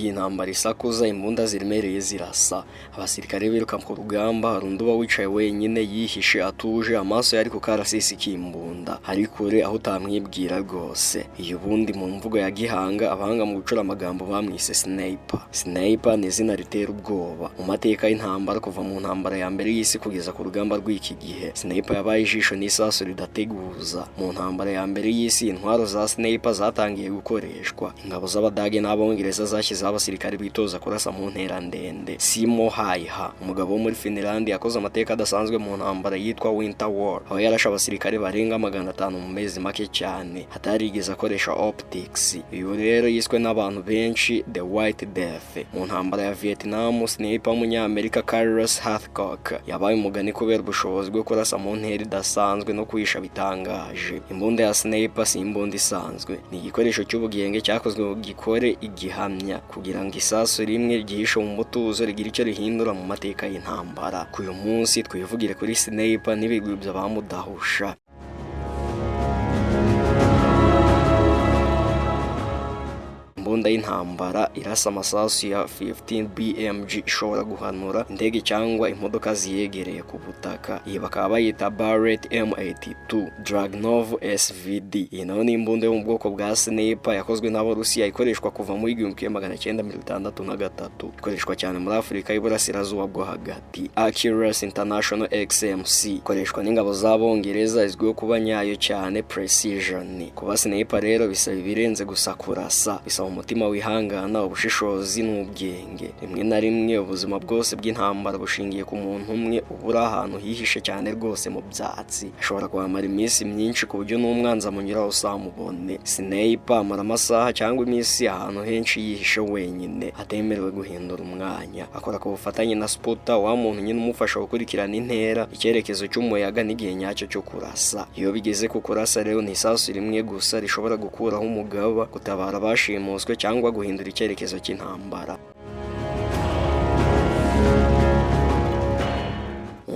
gihe intambara isakuza imbunda ziremereye zirasa, abasirikare biruka ku rugamba, hari undi uba wicaye wenyine yihishe atuje, amaso yari ku karasisi k'imbunda ari kure aho utamwibwira rwose. Iyo ubundi mu mvugo ya gihanga abahanga mu gucura amagambo bamwise sniper. Sniper ni izina ritera ubwoba mu mateka y'intambara kuva mu ntambara ya mbere y'isi kugeza ku rugamba rw'iki gihe. Sniper yabaye ijisho n'isasu ridateguza. Mu ntambara ya mbere y'isi intwaro za sniper zatangiye gukoreshwa. Ingabo z'Abadage n'Abongereza zashyizeho abasirikare bitoza kurasa mu ntera ndende. Simo Haiha, umugabo wo muri Finland, yakoze amateka adasanzwe mu ntambara yitwa Winter War, aho yarashe abasirikare barenga 500 mu mezi make cyane, hatarigeze akoresha optics. Uyu rero yiswe n'abantu benshi The White Death. Mu ntambara ya Vietnam, sniper w'umunyamerika Carlos Hathcock yabaye umugani kubera ubushobozi bwo kurasa mu ntera idasanzwe no kwisha bitangaje. Imbunda ya sniper si imbunda isanzwe, ni igikoresho cy'ubugenge cyakozwe ngo gikore igihamya kugira ngo isasu rimwe ryihishe mu mutuzo rigira icyo rihindura mu mateka y'intambara. Uyu munsi twivugire kuri sniper n'ibigwi by'abamudahusha. Imbunda y'intambara irasa amasasu ya 15 BMG ishobora guhanura indege cyangwa imodoka ziyegereye ku butaka. Iyi bakaba bayita Barrett M82 Dragunov SVD. Iyi nayo ni imbunda yo mu bwoko bwa sniper yakozwe n'Abarusiya, ikoreshwa kuva muri 1963. Ikoreshwa cyane muri Afurika y'Iburasirazuba bwo hagati. Accuracy International XMC ikoreshwa n'ingabo z'Abongereza, izwiho kuba nyayo cyane precision. Kuba sniper rero bisaba ibirenze gusa kurasa, bisaba umutima wihangana, ubushishozi n'ubwenge. Rimwe na rimwe ubuzima bwose bw'intambara bushingiye ku muntu umwe ubura ahantu hihishe cyane rwose mu byatsi. Ashobora kuhamara iminsi myinshi ku buryo n'umwanzi amunyuraho usamubone. Sniper amara amasaha cyangwa iminsi ahantu henshi yihishe wenyine, atemerewe guhindura umwanya. Akora ku bufatanye na spotter, wa muntu nyine umufasha gukurikirana intera, icyerekezo cy'umuyaga n'igihe nyacyo cyo kurasa. Iyo bigeze ku kurasa rero ni isasu rimwe gusa rishobora gukuraho umugaba, gutabara abashimuswe cyangwa guhindura icyerekezo cy'intambara.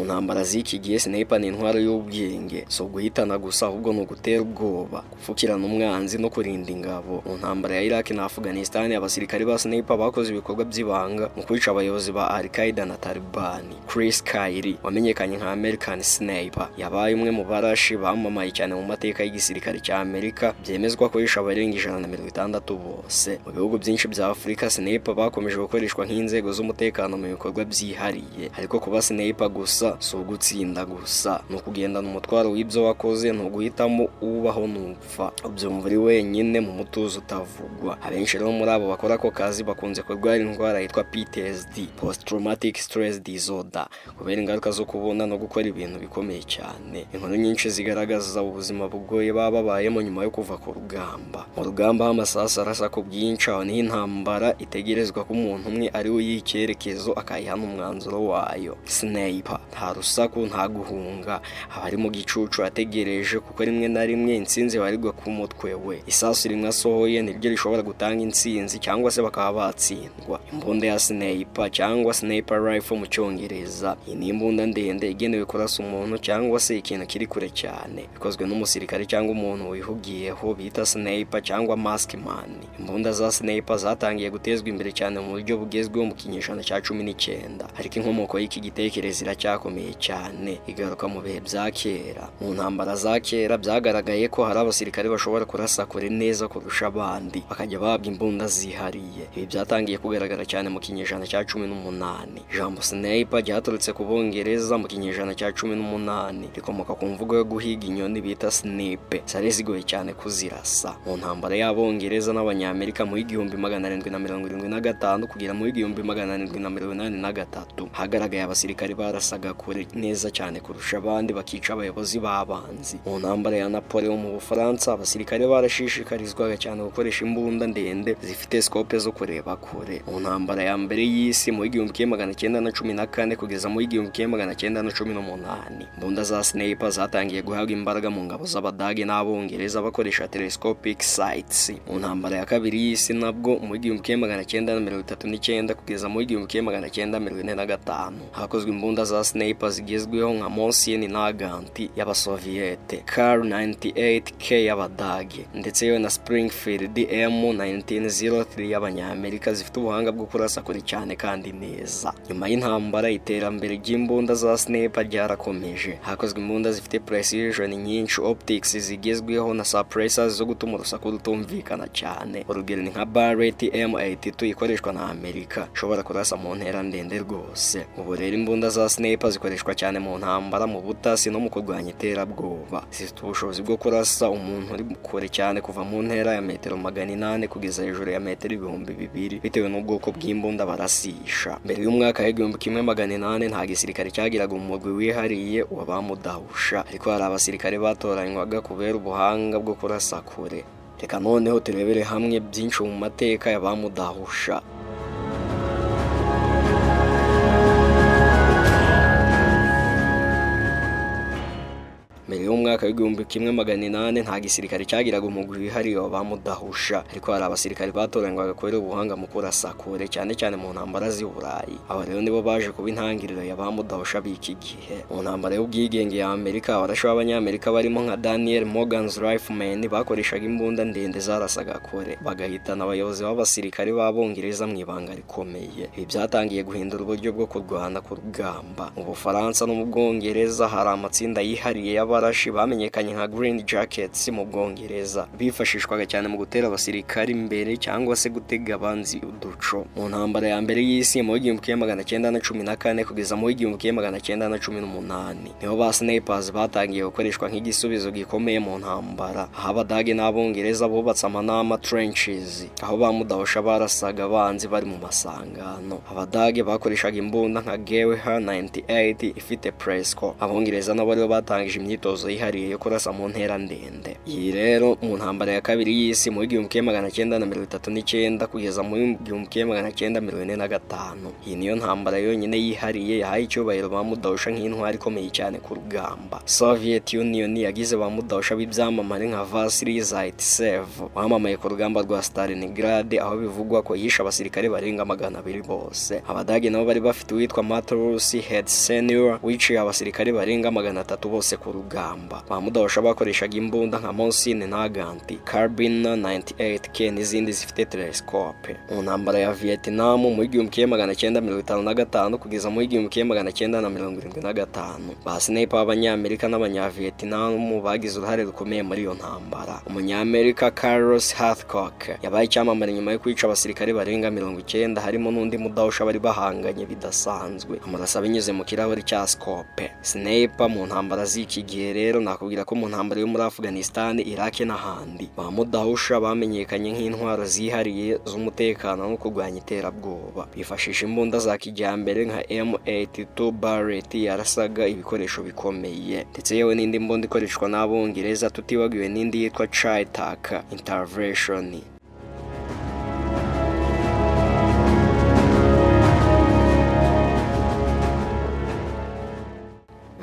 Intambara z'iki gihe sniper ni intwaro y'ubwenge, so guhitana gusa ahubwo no gutera ubwoba, gupfukirana umwanzi no kurinda ingabo. Mu ntambara ya Iraq na Afghanistan abasirikari ba sniper bakoze ibikorwa by'ibanga mu kwica abayobozi ba Al-Qaeda na Taliban. Chris Kyle wamenyekanye nka American Sniper yabaye umwe mu barashi bamamaye cyane mu mateka y'igisirikare cya Amerika, byemezwa ko yishe abarenga 160 bose. Mu bihugu byinshi bya Afurika sniper bakomeje gukoreshwa nk'inzego z'umutekano mu bikorwa byihariye, ariko kuba sniper gusa si ugutsinda gusa, ni ukugendana umutwaro w'ibyo wakoze, ni uguhitamo ubaho n'upfa. Ubyumva uri wenyine mu mutuzo utavugwa. Abenshi rero muri abo bakora ako kazi bakunze kurwara indwara yitwa PTSD, Post Traumatic Stress Disorder, kubera ingaruka zo kubona no gukora ibintu bikomeye cyane. Inkuru nyinshi zigaragaza ubuzima bugoye baba babayemo nyuma yo kuva ku rugamba. Mu rugamba amasasu arasa ku bwinshi, aho niho intambara itegerezwa ko umuntu umwe ari we y'icyerekezo akayihana umwanzuro wayo. Sniper nta rusaku, nta guhunga, abari mu gicucu ategereje, kuko rimwe na rimwe intsinzi barirwa ku mutwe we. Isasu rimwe asohoye niryo rishobora gutanga intsinzi cyangwa se bakaba batsindwa. Imbunda ya sniper cyangwa sniper rifle mu cyongereza, iyi ni imbunda ndende igenewe kurasa umuntu cyangwa se ikintu kiri kure cyane, bikozwe n'umusirikare cyangwa umuntu wihugiyeho bita sniper cyangwa maskman. Imbunda za sniper zatangiye gutezwa imbere cyane mu buryo bugezweho mu kinyejana cya 19, ariko inkomoko y'iki gitekerezo iracyakomeye cyane, igaruka mu bihe bya kera. Mu ntambara za kera byagaragaye ko hari abasirikare bashobora kurasa kure neza kurusha abandi, bakajya bahabwa imbunda zihariye. Ibi byatangiye kugaragara cyane mu kinyejana cya 18. Ijambo sniper ryaturutse ku Bongereza mu kinyejana cya 18, rikomoka ku mvugo yo guhiga inyoni bita snipe, zari zigoye cyane kuzirasa. Mu ntambara y'Abongereza n'Abanyamerika mu 1775 kugera mu 1783 hagaragaye abasirikare barasaga kure neza cyane kurusha abandi, bakica abayobozi b'abanzi. Mu ntambara ya Napoleon mu Bufaransa abasirikare barashishikarizwaga cyane gukoresha imbunda ndende zifite scope zo kureba kure. Mu ntambara ya mbere y'isi mu 1914 kugeza mu 1918 imbunda za sniper zatangiye guhabwa imbaraga mu ngabo z'Abadage n'Abongereza bakoresha telescopic sights. Mu ntambara ya kabiri y'isi nabwo mu 1939 kugeza mu 1945 hakozwe imbunda za sniper sniper zigezweho nka Mosin na Ganti y'abasoviete, Kar 98K y'abadage ndetse yo na Springfield M1903 y'abanyamerika zifite ubuhanga bwo kurasa kure cyane kandi neza. Nyuma y'intambara iterambere ry'imbunda za sniper ryarakomeje, hakozwe imbunda zifite precision nyinshi, optics zigezweho na suppressors zo gutuma urusaku rutumvikana cyane. Urugero ni nka Barrett M82 ikoreshwa na Amerika, ishobora kurasa mu ntera ndende rwose. Ubu rero imbunda za sniper zikoreshwa cyane mu ntambara, mu butasi no mu kurwanya iterabwoba. Zifite ubushobozi bwo kurasa umuntu uri kure cyane kuva mu ntera ya metero 800 kugeza hejuru ya metero 2000 bitewe n'ubwoko bw'imbunda barasisha. Mbere y'umwaka wa 1800 nta gisirikare cyagiraga umugwi wihariye w'abamudahusha, ariko hari abasirikare batoranywaga kubera ubuhanga bwo kurasa kure. Reka noneho turebere hamwe byinshi mu mateka y'abamudahusha. Mbere y'umwaka wa 1800 nta gisirikare cyagiraga umugwi wihariye w'abamudahusha, ariko hari abasirikare batoranywaga kubera ubuhanga mu kurasa kure cyane cyane mu ntambara z'i Burayi. Aba rero nibo baje kuba intangiriro y'abamudahusha b'iki gihe. Mu ntambara y'ubwigenge ya Amerika, abarashe b'abanyamerika barimo nka Daniel Morgan's Riflemen bakoreshaga imbunda ndende zarasaga kure, bagahitana abayobozi b'abasirikare b'Abongereza mu ibanga rikomeye. Ibi byatangiye guhindura uburyo bwo kurwana ku rugamba. Mu Bufaransa no mu Bwongereza hari amatsinda yihariye y'abarashi bamenyekanye nka Green Jackets mu Bwongereza, bifashishwaga cyane mu gutera abasirikare imbere cyangwa se gutega abanzi uduco. Mu ntambara ya mbere y'isi mu 1914 kugeza mu 1918 niho ba snipers batangiye gukoreshwa nk'igisubizo gikomeye mu ntambara. Aho Abadage n'Abongereza bubatse amanama trenches, aho bamudahusha barasaga abanzi bari mu masangano. Abadage bakoreshaga imbunda nka Gewehr 98 ifite Presco. Abongereza nabo rero batangije imyitozo yihariye yo kurasa mu ntera ndende. Iyi rero mu ntambara ya kabiri y'isi mu 1939 kugeza mu 1945, iyi niyo ntambara yonyine yihariye yahaye icyubahiro bamudahusha nk'intwari ikomeye cyane ku rugamba. Soviet Union yagize bamudahusha b'ibyamamare nka Vasily Zaitsev wamamaye ku rugamba rwa Stalingrad, aho bivugwa ko yishe abasirikare barenga 200 bose. Abadage nabo bari bafite uwitwa Matrosi Head Senior wiciye abasirikare barenga 300 bose ku rugamba. Bamudahusha bakoreshaga imbunda nka Mosin na Ganti, Carbine 98K n'izindi zifite telescope. Mu ntambara ya Vietnam mu 1955 kugeza mu 1975, ba sniper b'Abanyamerika n'Abanyavietnam bagize uruhare rukomeye muri iyo ntambara. Umunyamerika Carlos Hathcock yabaye icyamamare nyuma yo kwica abasirikare barenga 90 harimo n'undi mudahusha bari bahanganye bidasanzwe, amurasa binyuze mu kirahuri cya scope. Sniper mu ntambara z'iki gihe rero nakubwira ko mu ntambara yo muri Afghanistan, Iraq n'ahandi bamudahusha bamenyekanye nk'intwaro zihariye z'umutekano no kurwanya iterabwoba. Bifashisha imbunda za kijyambere nka M82 Barrett yarasaga ibikoresho bikomeye, ndetse yewe n'indi mbunda ikoreshwa n'Abongereza, tutibagiwe n'indi yitwa Tri-Tac Intervention.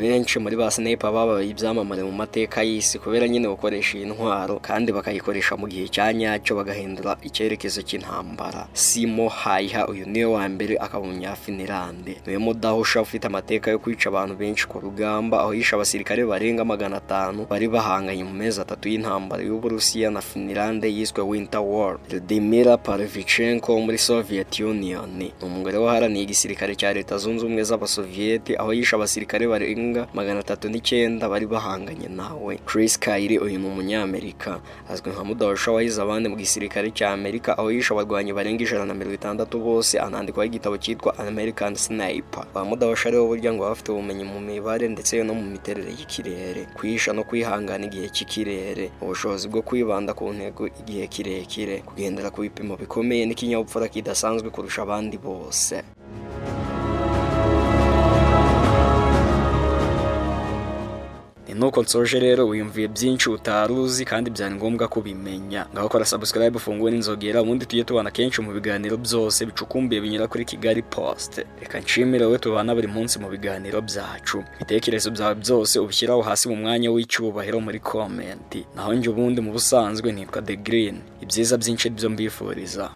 Benshi muri ba sniper babaye ibyamamare mu mateka y'isi kubera nyine gukoresha iyi ntwaro kandi bakayikoresha mu gihe cya nyacyo bagahindura icyerekezo cy'intambara. Simo Haiha, uyu niwe wa mbere akaba umunyafinilande, niwe mudahusha ufite amateka yo kwica abantu benshi ku rugamba, aho yishe abasirikare barenga 500 bari bahanganye mu mezi 3 y'intambara y'Uburusiya na Finlande yiswe Winter War. Vladimir Parvichenko muri Soviet Union ni umugore waharaniye igisirikare cya Leta Zunze Ubumwe z'Abasovieti, aho yishe abasirikare barenga 309 bari bahanganye nawe. Chris Kyle, uyu ni umunyamerika, azwi nka mudahusha wahize abandi mu gisirikare cya Amerika, aho yishe abarwanyi barenga 160 bose, anandikwaho igitabo cyitwa American Sniper. Ba mudahusha rero burya ngo bafite ubumenyi mu mibare ndetse no mu miterere y'ikirere, kwihisha no kwihangana igihe cy'ikirere, ubushobozi bwo kwibanda ku ntego igihe kirekire, kugendera ku bipimo bikomeye n'ikinyabupfura kidasanzwe kurusha abandi bose. Nuko nsoje rero wiyumviye byinshi utaruzi kandi byari ngombwa kubimenya. Ngaho kora subscribe, ufungure n'inzogera, ubundi tujye tubana kenshi mu biganiro byose bicukumbuye binyura kuri Kigali Post. Reka nshimire wowe tubana buri munsi mu biganiro byacu. Ibitekerezo byawe byose ubishyiraho hasi mu mwanya w'icyubahiro muri comment. Naho njye ubundi mu busanzwe nitwa The Green. Ibyiza byinshi byo mbifuriza.